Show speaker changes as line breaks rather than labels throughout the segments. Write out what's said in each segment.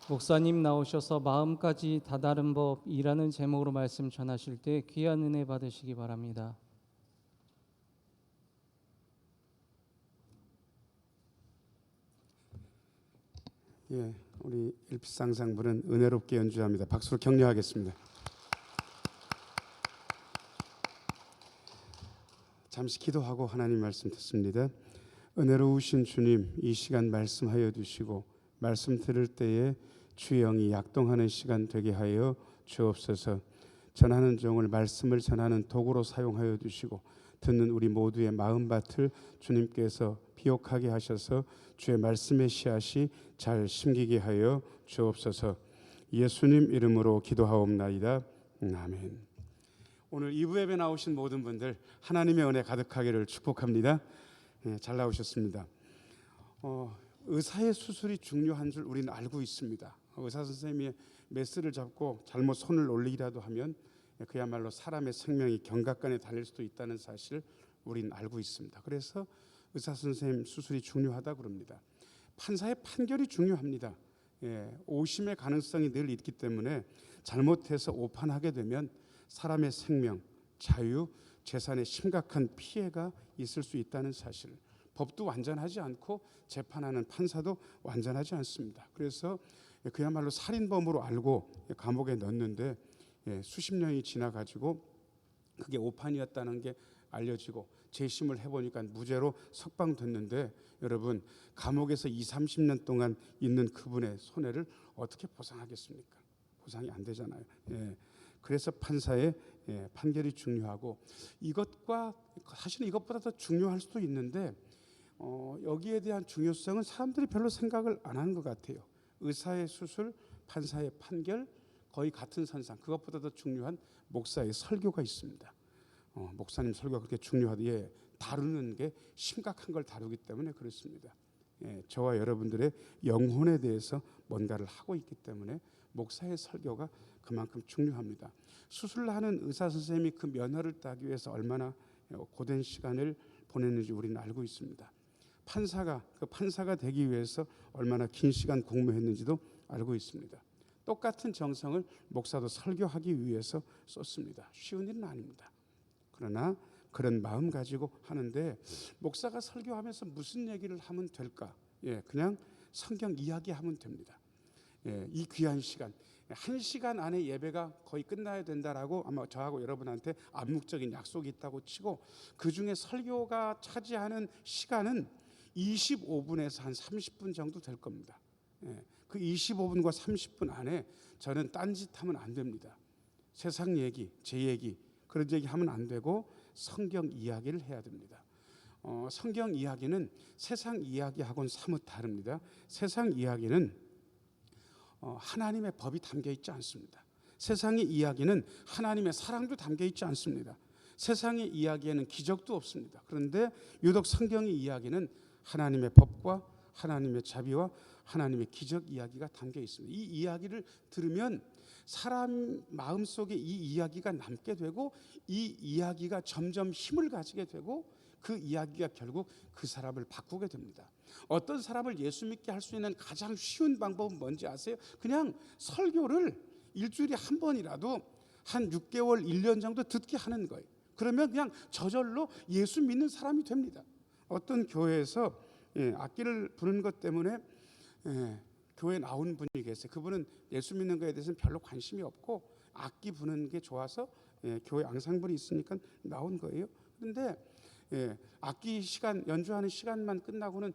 목사님 나오셔서 마음까지 다다른 법이라는 제목으로 말씀 전하실 때 귀한 은혜 받으시기 바랍니다.
예, 우리 일피상상부는 은혜롭게 연주합니다. 박수로 격려하겠습니다. 잠시 기도하고 하나님 말씀 듣습니다. 은혜로우신 주님, 이 시간 말씀하여 주시고 말씀 들을 때에 주의 영이 약동하는 시간 되게 하여 주옵소서. 전하는 종을 말씀을 전하는 도구로 사용하여 주시고 듣는 우리 모두의 마음밭을 주님께서 비옥하게 하셔서 주의 말씀의 씨앗이 잘 심기게 하여 주옵소서. 예수님 이름으로 기도하옵나이다. 아멘. 오늘 2부 예배 나오신 모든 분들 하나님의 은혜 가득하기를 축복합니다. 잘 나오셨습니다. 의사의 수술이 중요한 줄 우리는 알고 있습니다. 의사 선생님이 메스를 잡고 잘못 손을 올리기라도 하면 그야말로 사람의 생명이 경각간에 달릴 수도 있다는 사실을 우리는 알고 있습니다. 그래서 의사 선생님 수술이 중요하다 그럽니다. 판사의 판결이 중요합니다. 오심의 가능성이 늘 있기 때문에 잘못해서 오판하게 되면 사람의 생명, 자유, 재산에 심각한 피해가 있을 수 있다는 사실. 법도 완전하지 않고 재판하는 판사도 완전하지 않습니다. 그래서 그야말로 살인범으로 알고 감옥에 넣었는데 수십 년이 지나가지고 그게 오판이었다는 게 알려지고 재심을 해보니까 무죄로 석방됐는데 여러분 감옥에서 20-30년 동안 있는 그분의 손해를 어떻게 보상하겠습니까? 보상이 안 되잖아요. 그래서 판사의 판결이 중요하고 이것과 사실은 이것보다 더 중요할 수도 있는데 여기에 대한 중요성은 사람들이 별로 생각을 안 하는 것 같아요. 의사의 수술, 판사의 판결 거의 같은 선상. 그것보다 더 중요한 목사의 설교가 있습니다. 목사님 설교가 그렇게 중요하다. 다루는 게 심각한 걸 다루기 때문에 그렇습니다. 저와 여러분들의 영혼에 대해서 뭔가를 하고 있기 때문에 목사의 설교가 그만큼 중요합니다. 수술하는 의사 선생님이 그 면허를 따기 위해서 얼마나 고된 시간을 보냈는지 우리는 알고 있습니다. 판사가 되기 위해서 얼마나 긴 시간 공부했는지도 알고 있습니다. 똑같은 정성을 목사도 설교하기 위해서 썼습니다. 쉬운 일은 아닙니다. 그러나 그런 마음 가지고 하는데 목사가 설교하면서 무슨 얘기를 하면 될까? 그냥 성경 이야기하면 됩니다. 이 귀한 시간, 1시간 안에 예배가 거의 끝나야 된다라고 아마 저하고 여러분한테 암묵적인 약속이 있다고 치고 그중에 설교가 차지하는 시간은 25분에서 한 30분 정도 될 겁니다. 그 25분과 30분 안에 저는 딴짓하면 안 됩니다. 세상 얘기, 제 얘기 그런 얘기 하면 안 되고 성경 이야기를 해야 됩니다. 성경 이야기는 세상 이야기하고는 사뭇 다릅니다. 세상 이야기는 하나님의 법이 담겨 있지 않습니다. 세상의 이야기는 하나님의 사랑도 담겨 있지 않습니다. 세상의 이야기에는 기적도 없습니다. 그런데 유독 성경의 이야기는 하나님의 법과 하나님의 자비와 하나님의 기적 이야기가 담겨 있습니다. 이 이야기를 들으면 사람 마음속에 이 이야기가 남게 되고 이 이야기가 점점 힘을 가지게 되고 그 이야기가 결국 그 사람을 바꾸게 됩니다. 어떤 사람을 예수 믿게 할 수 있는 가장 쉬운 방법은 뭔지 아세요? 그냥 설교를 일주일에 한 번이라도 한 6개월, 1년 정도 듣게 하는 거예요. 그러면 그냥 저절로 예수 믿는 사람이 됩니다. 어떤 교회에서 악기를 부르는 것 때문에 교회에 나온 분이 계세요. 그분은 예수 믿는 것에 대해서는 별로 관심이 없고 악기 부는 게 좋아서 교회 앙상블이 있으니까 나온 거예요. 그런데 악기 시간 연주하는 시간만 끝나고는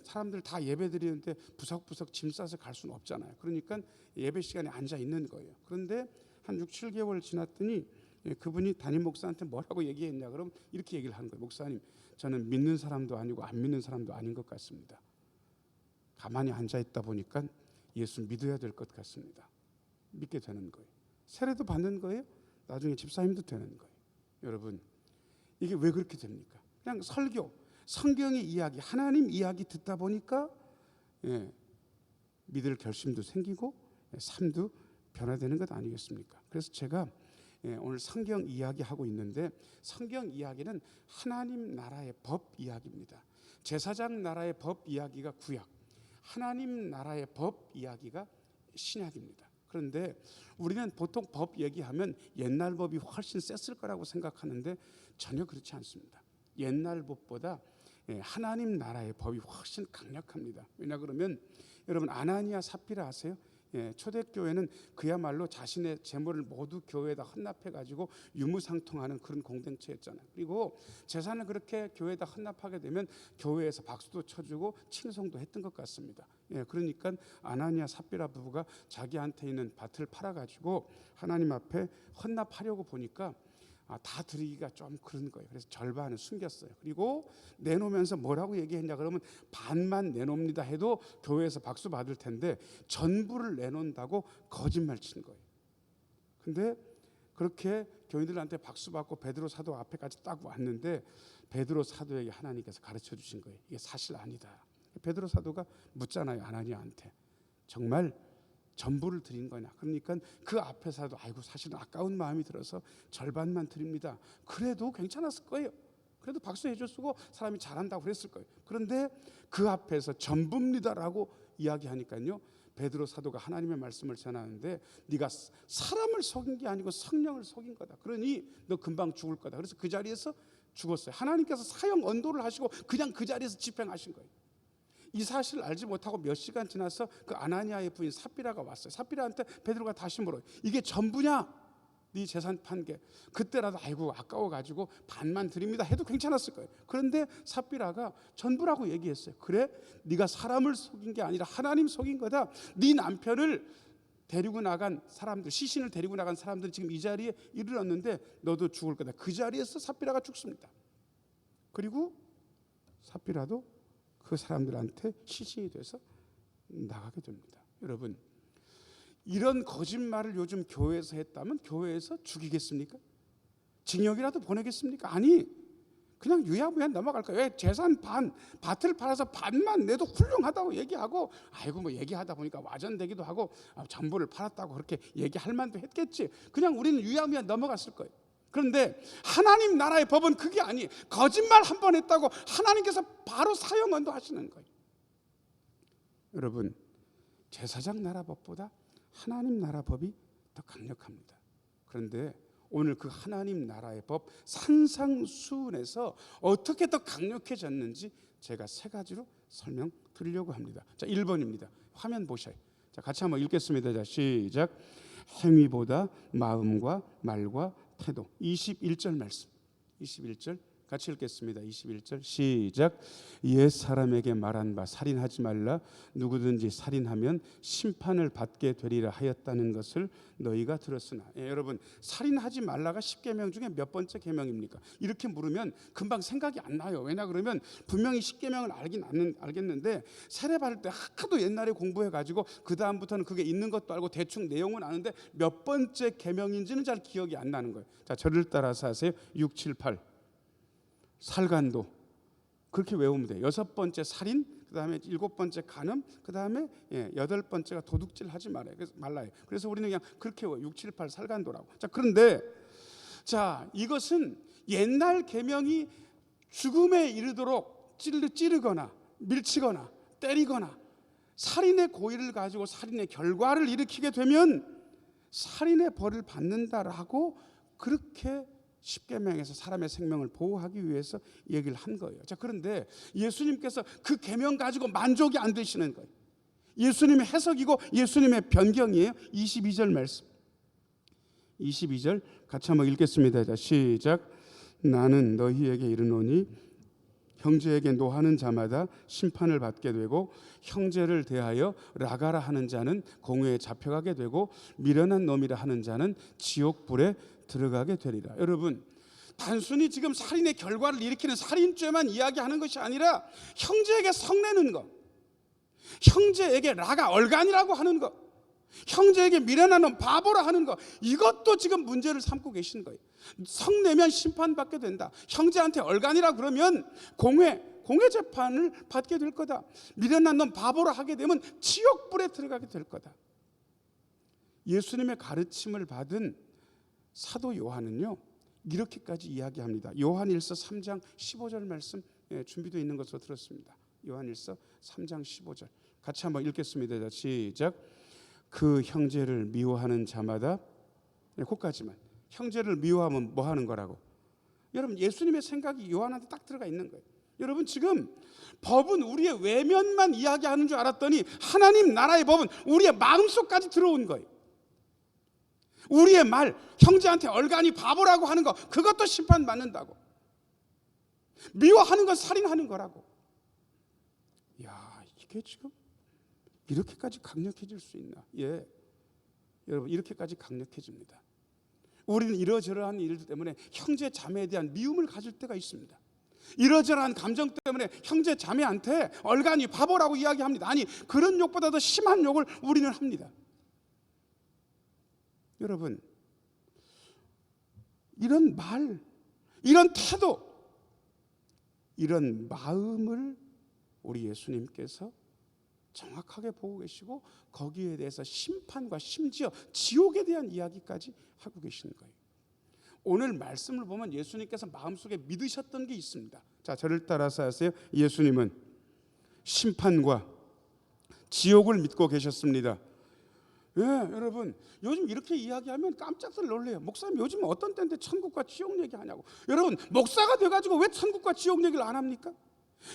사람들 다 예배 드리는데 부석부석 짐 싸서 갈 수는 없잖아요. 그러니까 예배 시간에 앉아 있는 거예요. 그런데 한 6-7개월 지났더니 그분이 담임 목사한테 뭐라고 얘기했냐 그럼 이렇게 얘기를 하는 거예요. 목사님, 저는 믿는 사람도 아니고 안 믿는 사람도 아닌 것 같습니다. 가만히 앉아 있다 보니까 예수 믿어야 될 것 같습니다. 믿게 되는 거예요. 세례도 받는 거예요. 나중에 집사님도 되는 거예요. 여러분, 이게 왜 그렇게 됩니까? 그냥 설교, 성경의 이야기, 하나님 이야기 듣다 보니까 믿을 결심도 생기고 삶도 변화되는 것 아니겠습니까? 그래서 제가 오늘 성경 이야기하고 있는데 성경 이야기는 하나님 나라의 법 이야기입니다. 제사장 나라의 법 이야기가 구약, 하나님 나라의 법 이야기가 신약입니다. 그런데 우리는 보통 법 얘기하면 옛날 법이 훨씬 셌을 거라고 생각하는데 전혀 그렇지 않습니다. 옛날 법보다 하나님 나라의 법이 훨씬 강력합니다. 왜냐 그러면 여러분 아나니아 삽비라 아세요? 초대교회는 그야말로 자신의 재물을 모두 교회에다 헌납해가지고 유무상통하는 그런 공동체였잖아요. 그리고 재산을 그렇게 교회에다 헌납하게 되면 교회에서 박수도 쳐주고 칭송도 했던 것 같습니다. 그러니까 아나니아 삽비라 부부가 자기한테 있는 밭을 팔아가지고 하나님 앞에 헌납하려고 보니까 다 드리기가 좀 그런 거예요. 그래서 절반을 숨겼어요. 그리고 내놓으면서 뭐라고 얘기했냐 그러면 반만 내놓습니다 해도 교회에서 박수 받을 텐데 전부를 내놓는다고 거짓말 친 거예요. 근데 그렇게 교인들한테 박수 받고 베드로 사도 앞에까지 딱 왔는데 베드로 사도에게 하나님께서 가르쳐 주신 거예요. 이게 사실 아니다. 베드로 사도가 묻잖아요. 아나니아한테 정말 전부를 드린 거냐. 그러니까 그 앞에서도 아이고 사실은 아까운 마음이 들어서 절반만 드립니다. 그래도 괜찮았을 거예요. 그래도 박수해 줬고 사람이 잘한다고 그랬을 거예요. 그런데 그 앞에서 전부입니다라고 이야기하니까요. 베드로 사도가 하나님의 말씀을 전하는데 네가 사람을 속인 게 아니고 성령을 속인 거다. 그러니 너 금방 죽을 거다. 그래서 그 자리에서 죽었어요. 하나님께서 사형 언도를 하시고 그냥 그 자리에서 집행하신 거예요. 이 사실을 알지 못하고 몇 시간 지나서 그 아나니아의 부인 삽비라가 왔어요. 삽비라한테 베드로가 다시 물어요. 이게 전부냐? 네 재산 판 게. 그때라도 아이고 아까워가지고 반만 드립니다 해도 괜찮았을 거예요. 그런데 삽비라가 전부라고 얘기했어요. 그래? 네가 사람을 속인 게 아니라 하나님 속인 거다. 네 남편을 데리고 나간 사람들, 시신을 데리고 나간 사람들이 지금 이 자리에 이르렀는데 너도 죽을 거다. 그 자리에서 삽비라가 죽습니다. 그리고 삽비라도 그 사람들한테 시신이 돼서 나가게 됩니다. 여러분 이런 거짓말을 요즘 교회에서 했다면 교회에서 죽이겠습니까? 징역이라도 보내겠습니까? 아니 그냥 유야무야 넘어갈 거예요. 왜 재산 밭을 팔아서 반만 내도 훌륭하다고 얘기하고 아이고 뭐 얘기하다 보니까 와전되기도 하고 전부를 팔았다고 그렇게 얘기할 만도 했겠지. 그냥 우리는 유야무야 넘어갔을 거예요. 그런데 하나님 나라의 법은 그게 아니에요. 거짓말 한 번 했다고 하나님께서 바로 사형 언도하시는 거예요. 여러분 제사장 나라 법보다 하나님 나라 법이 더 강력합니다. 그런데 오늘 그 하나님 나라의 법 산상수훈에서 어떻게 더 강력해졌는지 제가 세 가지로 설명드리려고 합니다. 자, 1번입니다. 화면 보셔요. 자, 같이 한번 읽겠습니다. 자, 시작. 행위보다 마음과 말과 태도. 21절 말씀. 21절 같이 읽겠습니다. 21절 시작. 옛 사람에게 말한 바 살인하지 말라. 누구든지 살인하면 심판을 받게 되리라 하였다는 것을 너희가 들었으나. 여러분 살인하지 말라가 10계명 중에 몇 번째 계명입니까? 이렇게 물으면 금방 생각이 안 나요. 왜냐 그러면 분명히 10계명을 알겠는데 세례받을 때 하도 옛날에 공부해가지고 그 다음부터는 그게 있는 것도 알고 대충 내용은 아는데 몇 번째 계명인지는 잘 기억이 안 나는 거예요. 자, 저를 따라서 하세요. 6, 7, 8 살간도 그렇게 외우면 돼요. 6번째 살인, 그 다음에 7번째 간음, 그 다음에 8번째가 도둑질 하지 말라요. 그래서 우리는 그냥 그렇게 외워요. 6, 7, 8 살간도라고. 자, 그런데 자 이것은 옛날 계명이 죽음에 이르도록 찌르거나 밀치거나 때리거나 살인의 고의를 가지고 살인의 결과를 일으키게 되면 살인의 벌을 받는다라고 그렇게 10계명에서 사람의 생명을 보호하기 위해서 얘기를 한 거예요. 자, 그런데 예수님께서 그 계명 가지고 만족이 안 되시는 거예요. 예수님의 해석이고 예수님의 변경이에요. 22절 말씀. 22절 같이 한번 읽겠습니다. 자, 시작. 나는 너희에게 이르노니 형제에게 노하는 자마다 심판을 받게 되고 형제를 대하여 라가라 하는 자는 공회에 잡혀가게 되고 미련한 놈이라 하는 자는 지옥불에 들어가게 되리라. 여러분 단순히 지금 살인의 결과를 일으키는 살인죄만 이야기하는 것이 아니라 형제에게 성내는 것, 형제에게 라가 얼간이라고 하는 것, 형제에게 미련한 놈 바보라 하는 것, 이것도 지금 문제를 삼고 계신 거예요. 성내면 심판받게 된다. 형제한테 얼간이라 그러면 공회 재판을 받게 될 거다. 미련한 놈 바보라 하게 되면 지옥불에 들어가게 될 거다. 예수님의 가르침을 받은 사도 요한은요 이렇게까지 이야기합니다. 요한일서 3장 15절 말씀 준비되어 있는 것으로 들었습니다. 요한일서 3장 15절 같이 한번 읽겠습니다. 시작. 그 형제를 미워하는 자마다, 거기까지만. 형제를 미워하면 뭐 하는 거라고? 여러분, 예수님의 생각이 요한한테 딱 들어가 있는 거예요. 여러분, 지금 법은 우리의 외면만 이야기하는 줄 알았더니 하나님 나라의 법은 우리의 마음속까지 들어온 거예요. 우리의 말, 형제한테 얼간히 바보라고 하는 거, 그것도 심판받는다고. 미워하는 건 살인하는 거라고. 야, 이게 지금 이렇게까지 강력해질 수 있나? 예, 여러분, 이렇게까지 강력해집니다. 우리는 이러저러한 일들 때문에 형제 자매에 대한 미움을 가질 때가 있습니다. 이러저러한 감정 때문에 형제 자매한테 얼간히 바보라고 이야기합니다. 아니, 그런 욕보다 더 심한 욕을 우리는 합니다. 여러분, 이런 말, 이런 태도, 이런 마음을 우리 예수님께서 정확하게 보고 계시고 거기에 대해서 심판과 심지어 지옥에 대한 이야기까지 하고 계시는 거예요. 오늘 말씀을 보면 예수님께서 마음속에 믿으셨던 게 있습니다. 자, 저를 따라서 하세요. 예수님은 심판과 지옥을 믿고 계셨습니다. 예, 여러분, 요즘 이렇게 이야기하면 깜짝들 놀래요. 목사님, 요즘 어떤 때인데 천국과 지옥 얘기하냐고. 여러분, 목사가 돼가지고 왜 천국과 지옥 얘기를 안 합니까?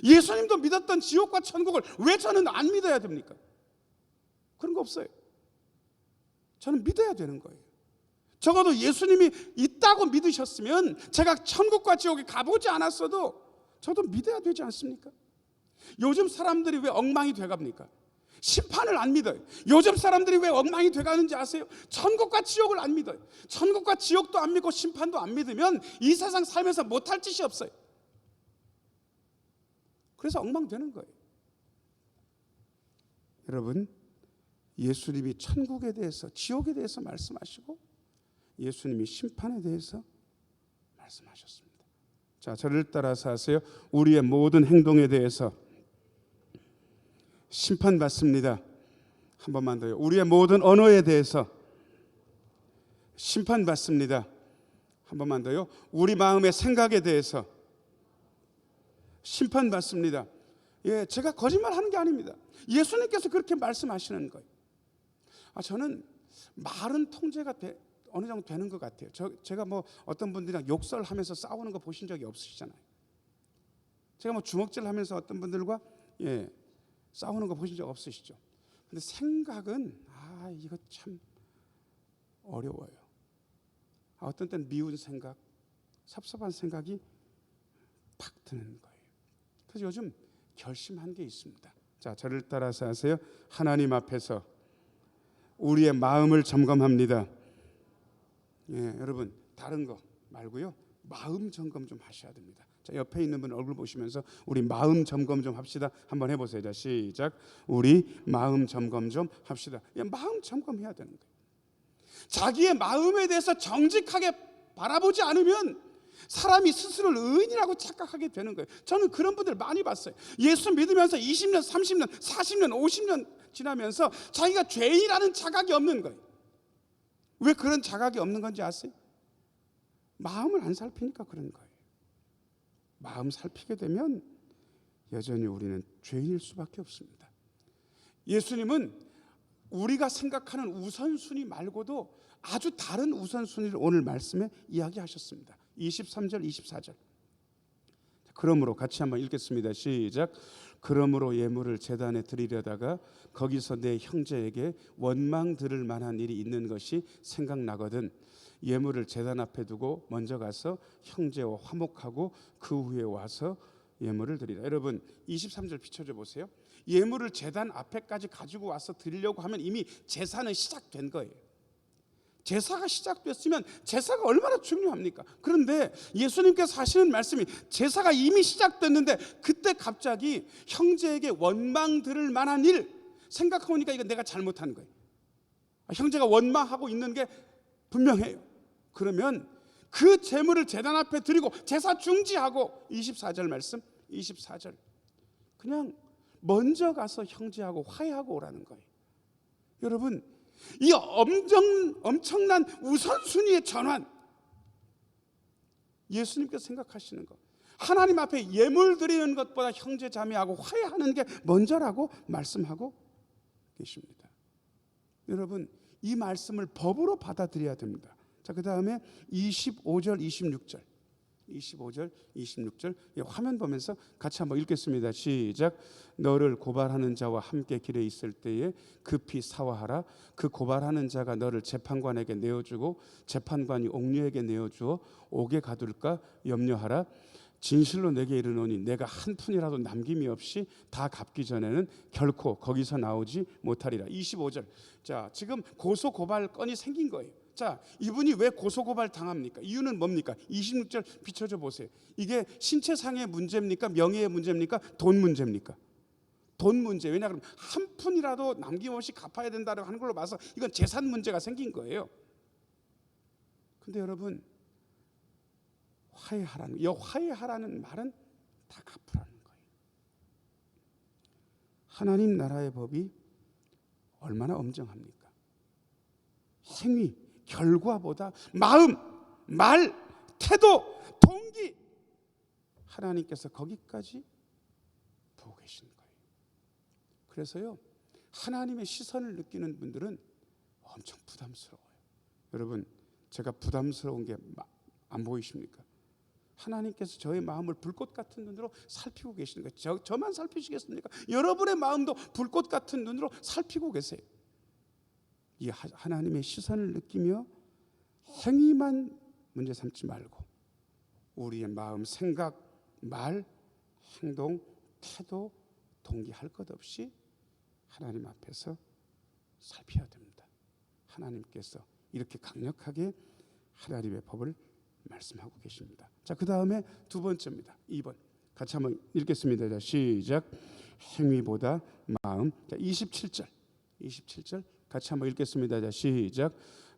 예수님도 믿었던 지옥과 천국을 왜 저는 안 믿어야 됩니까? 그런 거 없어요. 저는 믿어야 되는 거예요. 적어도 예수님이 있다고 믿으셨으면 제가 천국과 지옥에 가보지 않았어도 저도 믿어야 되지 않습니까? 요즘 사람들이 왜 엉망이 돼갑니까? 심판을 안 믿어요. 요즘 사람들이 왜 엉망이 돼가는지 아세요? 천국과 지옥을 안 믿어요. 천국과 지옥도 안 믿고 심판도 안 믿으면 이 세상 살면서 못할 짓이 없어요. 그래서 엉망되는 거예요. 여러분, 예수님이 천국에 대해서, 지옥에 대해서 말씀하시고 예수님이 심판에 대해서 말씀하셨습니다. 자, 저를 따라서 하세요. 우리의 모든 행동에 대해서 심판받습니다. 한 번만 더요. 우리의 모든 언어에 대해서 심판받습니다. 한 번만 더요. 우리 마음의 생각에 대해서 심판받습니다. 예, 제가 거짓말하는 게 아닙니다. 예수님께서 그렇게 말씀하시는 거예요. 저는 말은 통제가 어느 정도 되는 것 같아요. 제가 뭐 어떤 분들이랑 욕설하면서 싸우는 거 보신 적이 없으시잖아요. 제가 뭐 주먹질하면서 어떤 분들과 싸우는 거 보신 적 없으시죠? 근데 생각은 이거 참 어려워요. 어떤 때는 미운 생각, 섭섭한 생각이 팍 드는 거예요. 그래서 요즘 결심한 게 있습니다. 자, 저를 따라서 하세요. 하나님 앞에서 우리의 마음을 점검합니다. 여러분, 다른 거 말고요, 마음 점검 좀 하셔야 됩니다. 자, 옆에 있는 분 얼굴 보시면서 우리 마음 점검 좀 합시다. 한번 해보세요. 자, 시작. 우리 마음 점검 좀 합시다. 마음 점검해야 되는 거예요. 자기의 마음에 대해서 정직하게 바라보지 않으면 사람이 스스로를 의인이라고 착각하게 되는 거예요. 저는 그런 분들 많이 봤어요. 예수 믿으면서 20년, 30년, 40년, 50년 지나면서 자기가 죄인이라는 자각이 없는 거예요. 왜 그런 자각이 없는 건지 아세요? 마음을 안 살피니까 그런 거예요. 마음 살피게 되면 여전히 우리는 죄인일 수밖에 없습니다. 예수님은 우리가 생각하는 우선순위 말고도 아주 다른 우선순위를 오늘 말씀에 이야기하셨습니다. 23절, 24절. 그러므로 같이 한번 읽겠습니다. 시작. 그러므로 예물을 제단에 드리려다가 거기서 내 형제에게 원망 들을 만한 일이 있는 것이 생각나거든 예물을 제단 앞에 두고 먼저 가서 형제와 화목하고 그 후에 와서 예물을 드리라. 여러분, 23절 비춰줘 보세요. 예물을 제단 앞에까지 가지고 와서 드리려고 하면 이미 제사는 시작된 거예요. 제사가 시작됐으면 제사가 얼마나 중요합니까? 그런데 예수님께서 하시는 말씀이 제사가 이미 시작됐는데 그때 갑자기 형제에게 원망 들을 만한 일 생각해보니까 이건 내가 잘못한 거예요. 형제가 원망하고 있는 게 분명해요. 그러면 그 제물을 제단 앞에 드리고 제사 중지하고 24절 말씀 24절 그냥 먼저 가서 형제하고 화해하고 오라는 거예요. 여러분, 이 엄청난 우선순위의 전환, 예수님께서 생각하시는 것, 하나님 앞에 예물 드리는 것보다 형제 자매하고 화해하는 게 먼저라고 말씀하고 계십니다. 여러분 이 말씀을 법으로 받아들여야 됩니다. 자, 그 다음에 25절 26절 25절 26절 화면 보면서 같이 한번 읽겠습니다. 시작. 너를 고발하는 자와 함께 길에 있을 때에 급히 사화하라. 그 고발하는 자가 너를 재판관에게 내어주고 재판관이 옥류에게 내어주어 옥에 가둘까 염려하라. 진실로 내게 이르노니 내가 한 푼이라도 남김이 없이 다 갚기 전에는 결코 거기서 나오지 못하리라. 25절. 자, 지금 고소 고발 건이 생긴 거예요. 자, 이분이 왜 고소고발 당합니까? 이유는 뭡니까? 26절 비춰줘 보세요. 이게 신체상의 문제입니까? 명예의 문제입니까? 돈 문제입니까? 돈 문제. 왜냐 그러면 한 푼이라도 남김없이 갚아야 된다고 하는 걸로 봐서 이건 재산 문제가 생긴 거예요. 근데 여러분 화해하라는, 화해하라는 말은 다 갚으라는 거예요. 하나님 나라의 법이 얼마나 엄정합니까? 행위, 결과보다 마음, 말, 태도, 동기, 하나님께서 거기까지 보고 계신 거예요. 그래서요, 하나님의 시선을 느끼는 분들은 엄청 부담스러워요. 여러분, 제가 부담스러운 게 안 보이십니까? 하나님께서 저의 마음을 불꽃 같은 눈으로 살피고 계시는 거예요. 저만 살피시겠습니까? 여러분의 마음도 불꽃 같은 눈으로 살피고 계세요. 이 하나님의 시선을 느끼며 행위만 문제 삼지 말고 우리의 마음, 생각, 말, 행동, 태도, 동기 할 것 없이 하나님 앞에서 살펴야 됩니다. 하나님께서 이렇게 강력하게 하나님의 법을 말씀하고 계십니다. 자, 그 다음에 두 번째입니다. 2번 같이 한번 읽겠습니다. 자, 시작. 행위보다 마음. 자, 27절 같이 한번 읽겠습니다. 자, 시작.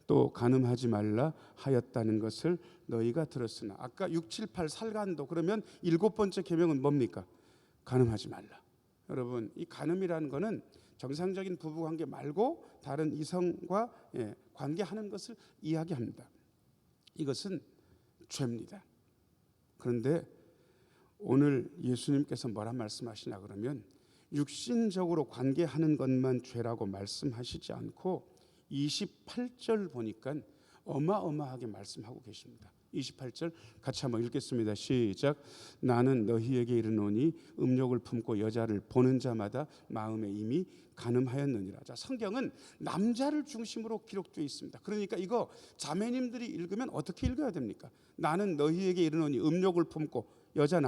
또 간음하지 말라 하였다는 것을 너희가 들었으나. 아까 6, 7, 8 살간도. 그러면 7번째 계명은 뭡니까? 간음하지 말라. 여러분, 이 간음이라는 거는 정상적인 부부관계 말고 다른 이성과 관계하는 것을 이야기합니다. 이것은 죄입니다. 그런데 오늘 예수님께서 뭐라 말씀하시냐 그러면 육신적으로 관계하는 것만 죄라고 말씀하시지 않고 28절 보니까 어마어마하게 말씀하고 계십니다. 28절 같이 한번 읽겠습니다. 시작. 나는 너희에게 이르노니 음욕을 품고 여자를 보는 자마다 마음에 이미 간음하였느니라. 자, 성경은 남자를 중심으로 기록되어 있습니다. 그러니까 이거 자매님들이 읽으면 어떻게 읽어야 됩니까? 나는 너희에게 이르노니 음욕을 품고 여자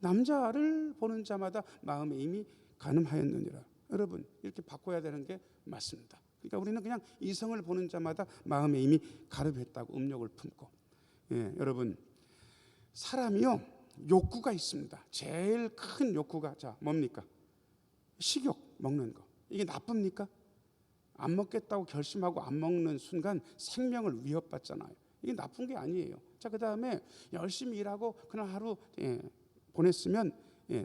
남자를 보는 자마다 마음에 이미 간음하였느니라. 여러분, 이렇게 바꿔야 되는 게 맞습니다. 그러니까 우리는 그냥 이성을 보는 자마다 마음에 이미 간음했다고 음욕을 품고. 여러분, 사람이요 욕구가 있습니다. 제일 큰 욕구가 자 뭡니까? 식욕, 먹는 거. 이게 나쁩니까? 안 먹겠다고 결심하고 안 먹는 순간 생명을 위협받잖아요. 이게 나쁜 게 아니에요. 자, 그 다음에 열심히 일하고 그날 하루 보냈으면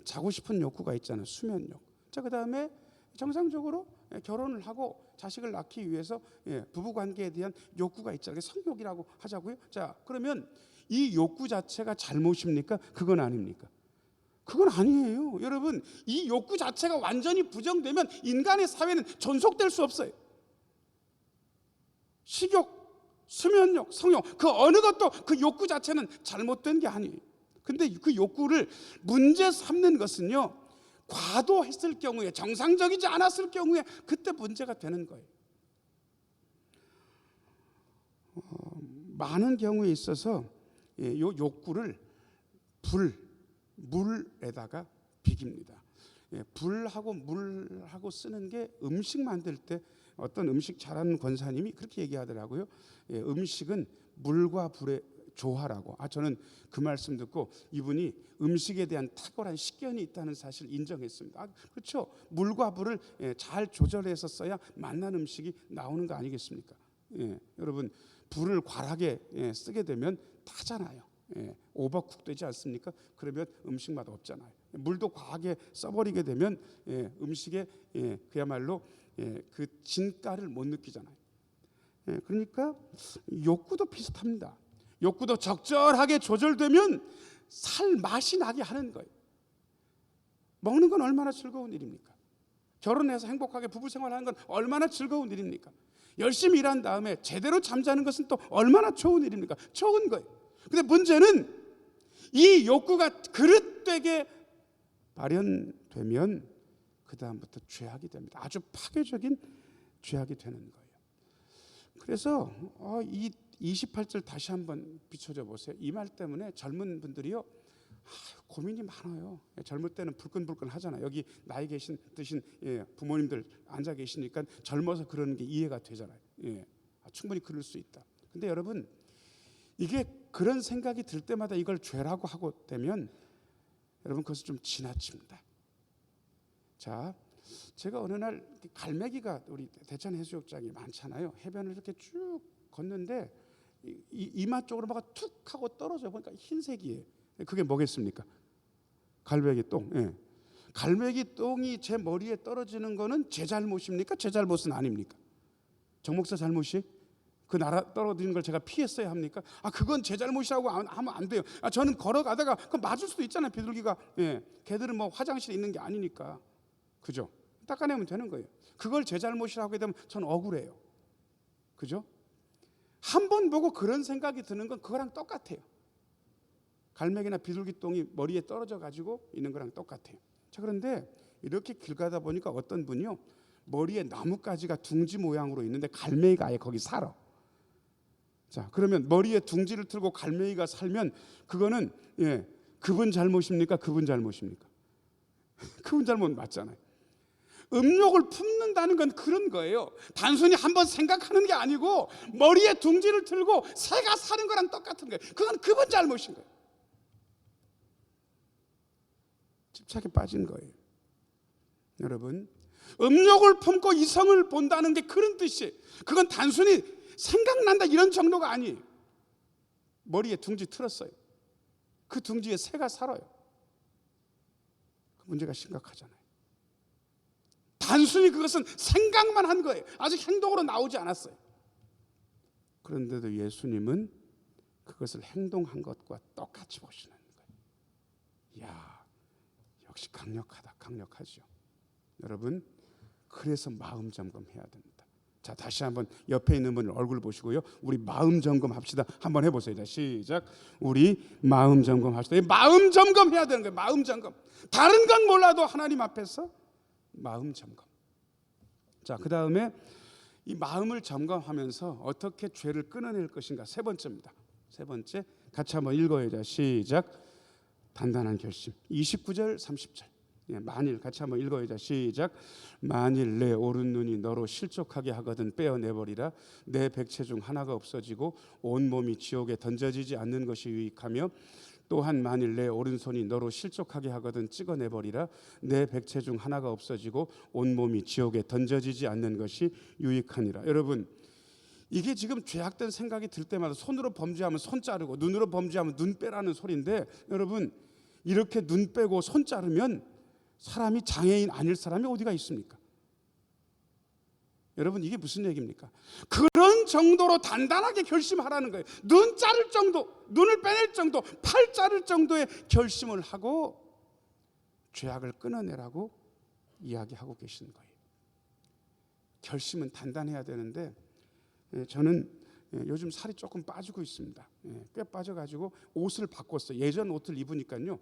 자고 싶은 욕구가 있잖아요. 수면욕. 자, 그 다음에 정상적으로 결혼을 하고 자식을 낳기 위해서 부부관계에 대한 욕구가 있잖아요. 성욕이라고 하자고요. 자, 그러면 이 욕구 자체가 잘못입니까? 그건 아닙니까? 그건 아니에요. 여러분, 이 욕구 자체가 완전히 부정되면 인간의 사회는 존속될 수 없어요. 식욕, 수면욕, 성욕, 그 어느 것도 그 욕구 자체는 잘못된 게 아니에요. 근데 그 욕구를 문제 삼는 것은요, 과도했을 경우에, 정상적이지 않았을 경우에 그때 문제가 되는 거예요. 많은 경우에 있어서 이 욕구를 물에다가 비깁니다. 불하고 물하고 쓰는 게 음식 만들 때 어떤 음식 잘하는 권사님이 그렇게 얘기하더라고요. 음식은 물과 불의 조화라고. 저는 그 말씀 듣고 이분이 음식에 대한 탁월한 식견이 있다는 사실을 인정했습니다. 그렇죠. 물과 불을 잘 조절해서 써야 맛난 음식이 나오는 거 아니겠습니까? 여러분, 불을 과하게 쓰게 되면 타잖아요. 오버쿡 되지 않습니까? 그러면 음식 맛 없잖아요. 물도 과하게 써버리게 되면 음식에 그야말로 그 진가를 못 느끼잖아요. 그러니까 욕구도 비슷합니다. 욕구도 적절하게 조절되면 살 맛이 나게 하는 거예요. 먹는 건 얼마나 즐거운 일입니까? 결혼해서 행복하게 부부 생활하는 건 얼마나 즐거운 일입니까? 열심히 일한 다음에 제대로 잠자는 것은 또 얼마나 좋은 일입니까? 좋은 거예요. 근데 문제는 이 욕구가 그릇되게 발현되면 그 다음부터 죄악이 됩니다. 아주 파괴적인 죄악이 되는 거예요. 그래서 이 28절 다시 한번 비춰줘 보세요. 이 말 때문에 젊은 분들이요 고민이 많아요. 젊을 때는 불끈불끈 하잖아요. 여기 나이 드신 부모님들 앉아 계시니까 젊어서 그러는 게 이해가 되잖아요. 충분히 그럴 수 있다. 근데 여러분 이게 그런 생각이 들 때마다 이걸 죄라고 하고 되면 여러분 그것을 좀 지나칩니다. 자, 제가 어느 날 갈매기가 우리 대천 해수욕장이 많잖아요. 해변을 이렇게 쭉 걷는데 이마 쪽으로 막 툭 하고 떨어져 보니까 흰색이에요. 그게 뭐겠습니까? 갈매기 똥. 갈매기 똥이 제 머리에 떨어지는 거는 제 잘못입니까? 제 잘못은 아닙니까? 정 목사 잘못이? 그 떨어지는 걸 제가 피했어야 합니까? 그건 제 잘못이라고 하면 안 돼요. 저는 걸어가다가 그 맞을 수도 있잖아요. 비둘기가. 걔들은 뭐 화장실에 있는 게 아니니까. 그죠? 닦아내면 되는 거예요. 그걸 제 잘못이라고 하게 되면 전 억울해요. 그죠? 한 번 보고 그런 생각이 드는 건 그거랑 똑같아요. 갈매기나 비둘기 똥이 머리에 떨어져 가지고 있는 거랑 똑같아요. 자, 그런데 이렇게 길 가다 보니까 어떤 분이요 머리에 나뭇가지가 둥지 모양으로 있는데 갈매기가 아예 거기 살아. 자, 그러면 머리에 둥지를 틀고 갈매기가 살면 그거는 그분 잘못입니까? 그분 잘못입니까? 그분 잘못 맞잖아요. 음욕을 품는다는 건 그런 거예요. 단순히 한번 생각하는 게 아니고 머리에 둥지를 틀고 새가 사는 거랑 똑같은 거예요. 그건 그분 잘못인 거예요. 집착에 빠진 거예요. 여러분, 음욕을 품고 이성을 본다는 게 그런 뜻이에요. 그건 단순히 생각난다 이런 정도가 아니에요. 머리에 둥지 틀었어요. 그 둥지에 새가 살아요. 그 문제가 심각하잖아요. 단순히 그것은 생각만 한 거예요. 아직 행동으로 나오지 않았어요. 그런데도 예수님은 그것을 행동한 것과 똑같이 보시는 거예요. 이야, 역시 강력하죠. 여러분, 그래서 마음 점검해야 됩니다. 자, 다시 한번 옆에 있는 분 얼굴 보시고요. 우리 마음 점검합시다. 한번 해보세요. 자, 시작. 우리 마음 점검합시다. 마음 점검해야 되는 거예요. 마음 점검. 다른 건 몰라도 하나님 앞에서 마음 점검. 자, 그 다음에 이 마음을 점검하면서 어떻게 죄를 끊어낼 것인가. 세 번째입니다. 세 번째, 같이 한번 읽어요. 자, 시작. 단단한 결심. 29절 30절. 만일 같이 한번 읽어요. 자, 시작. 만일 내 오른 눈이 너로 실족하게 하거든 빼어내버리라. 내 백체 중 하나가 없어지고 온 몸이 지옥에 던져지지 않는 것이 유익하며 또한 만일 내 오른손이 너로 실족하게 하거든 찍어내버리라. 내 백체 중 하나가 없어지고 온 몸이 지옥에 던져지지 않는 것이 유익하니라. 여러분, 이게 지금 죄악된 생각이 들 때마다 손으로 범죄하면 손 자르고 눈으로 범죄하면 눈 빼라는 소리인데, 여러분 이렇게 눈 빼고 손 자르면 사람이 장애인 아닐 사람이 어디가 있습니까? 여러분, 이게 무슨 얘기입니까? 그런 정도로 단단하게 결심하라는 거예요. 눈 자를 정도, 눈을 빼낼 정도, 팔 자를 정도의 결심을 하고 죄악을 끊어내라고 이야기하고 계시는 거예요. 결심은 단단해야 되는데 저는 요즘 살이 조금 빠지고 있습니다. 꽤 빠져가지고 옷을 바꿨어요. 예전 옷을 입으니까요,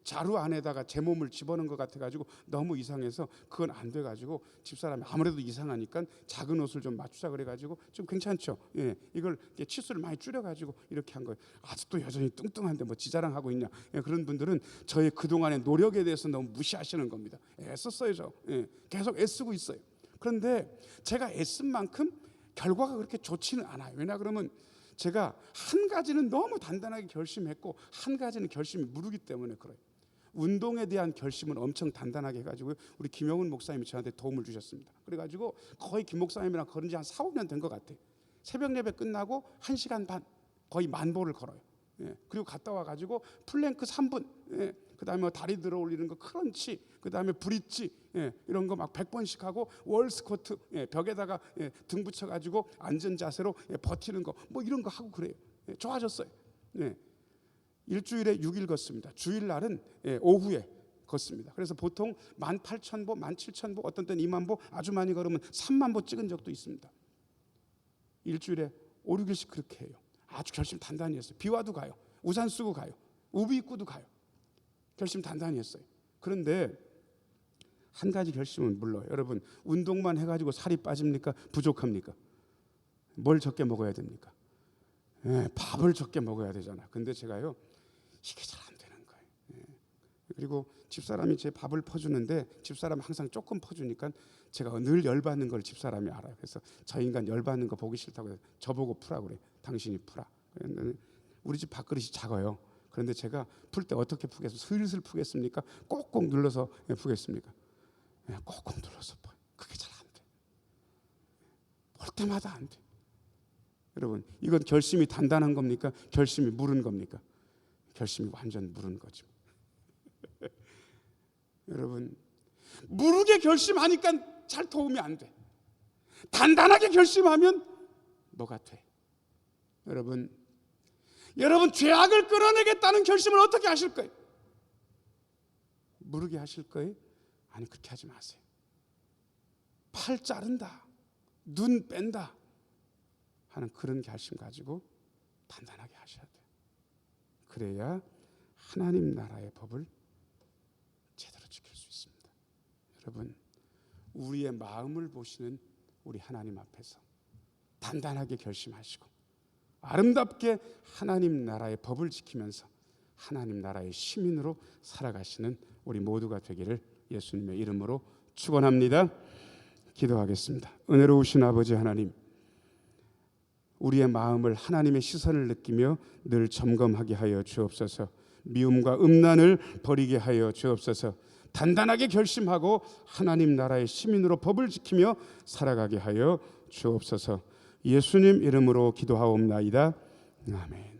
자루 안에다가 제 몸을 집어넣은 것 같아가지고 너무 이상해서 그건 안 돼가지고 집사람이 아무래도 이상하니까 작은 옷을 좀 맞추자 그래가지고 좀 괜찮죠. 이걸 치수를 많이 줄여가지고 이렇게 한 거예요. 아직도 여전히 뚱뚱한데 뭐 지자랑하고 있냐. 그런 분들은 저의 그동안의 노력에 대해서 너무 무시하시는 겁니다. 애썼어요. 저 계속 애쓰고 있어요. 그런데 제가 애쓴 만큼 결과가 그렇게 좋지는 않아요. 왜냐 그러면 제가 한 가지는 너무 단단하게 결심했고 한 가지는 결심이 무르기 때문에 그래요. 운동에 대한 결심은 엄청 단단하게 해가지고 우리 김영훈 목사님이 저한테 도움을 주셨습니다. 그래가지고 거의 김 목사님이랑 걸은 지 한 4, 5년 된 것 같아요. 새벽 예배 끝나고 1시간 반 거의 만보를 걸어요. 그리고 갔다 와가지고 플랭크 3분, 그 다음에 다리 들어 올리는 거 크런치, 그 다음에 브릿지, 이런 거 막 100번씩 하고 월 스쿼트, 벽에다가 등 붙여가지고 앉은 자세로 버티는 거, 뭐 이런 거 하고 그래요. 좋아졌어요. 일주일에 6일 걷습니다. 주일날은 오후에 걷습니다. 그래서 보통 18,000보, 17,000보, 어떤 때는 20,000보, 아주 많이 걸으면 30,000보 찍은 적도 있습니다. 일주일에 5, 6일씩 그렇게 해요. 아주 결심 단단히 했어요. 비 와도 가요. 우산 쓰고 가요. 우비 입고도 가요. 결심 단단히 했어요. 그런데 한 가지 결심은 물러요. 여러분, 운동만 해가지고 살이 빠집니까? 부족합니까? 뭘 적게 먹어야 됩니까? 밥을 적게 먹어야 되잖아. 근데 제가요, 이게 잘 안 되는 거예요. 그리고 집사람이 제 밥을 퍼주는데 집사람 항상 조금 퍼주니까 제가 늘 열받는 걸 집사람이 알아요. 그래서 저 인간 열받는 거 보기 싫다고 해서 저보고 푸라 그래. 당신이 푸라. 우리 집 밥그릇이 작아요. 그런데 제가 풀 때 어떻게 푸겠습니까? 슬슬 푸겠습니까? 꼭꼭 눌러서 푸겠습니까? 꼭꼭 눌러서 푸. 그게 잘 안 돼. 볼 때마다 안 돼. 여러분, 이건 결심이 단단한 겁니까? 결심이 무른 겁니까? 결심이 완전 무른 거죠. 여러분, 무르게 결심하니까 잘 도움이 안 돼. 단단하게 결심하면 뭐가 돼? 여러분 죄악을 끌어내겠다는 결심을 어떻게 하실 거예요? 무르게 하실 거예요? 아니, 그렇게 하지 마세요. 팔 자른다, 눈 뺀다 하는 그런 결심 가지고 단단하게 하셔야 돼요. 그래야 하나님 나라의 법을 제대로 지킬 수 있습니다. 여러분, 우리의 마음을 보시는 우리 하나님 앞에서 단단하게 결심하시고 아름답게 하나님 나라의 법을 지키면서 하나님 나라의 시민으로 살아가시는 우리 모두가 되기를 예수님의 이름으로 축원합니다. 기도하겠습니다. 은혜로우신 아버지 하나님, 우리의 마음을 하나님의 시선을 느끼며 늘 점검하게 하여 주옵소서. 미움과 음란을 버리게 하여 주옵소서. 단단하게 결심하고 하나님 나라의 시민으로 법을 지키며 살아가게 하여 주옵소서. 예수님 이름으로 기도하옵나이다. 아멘.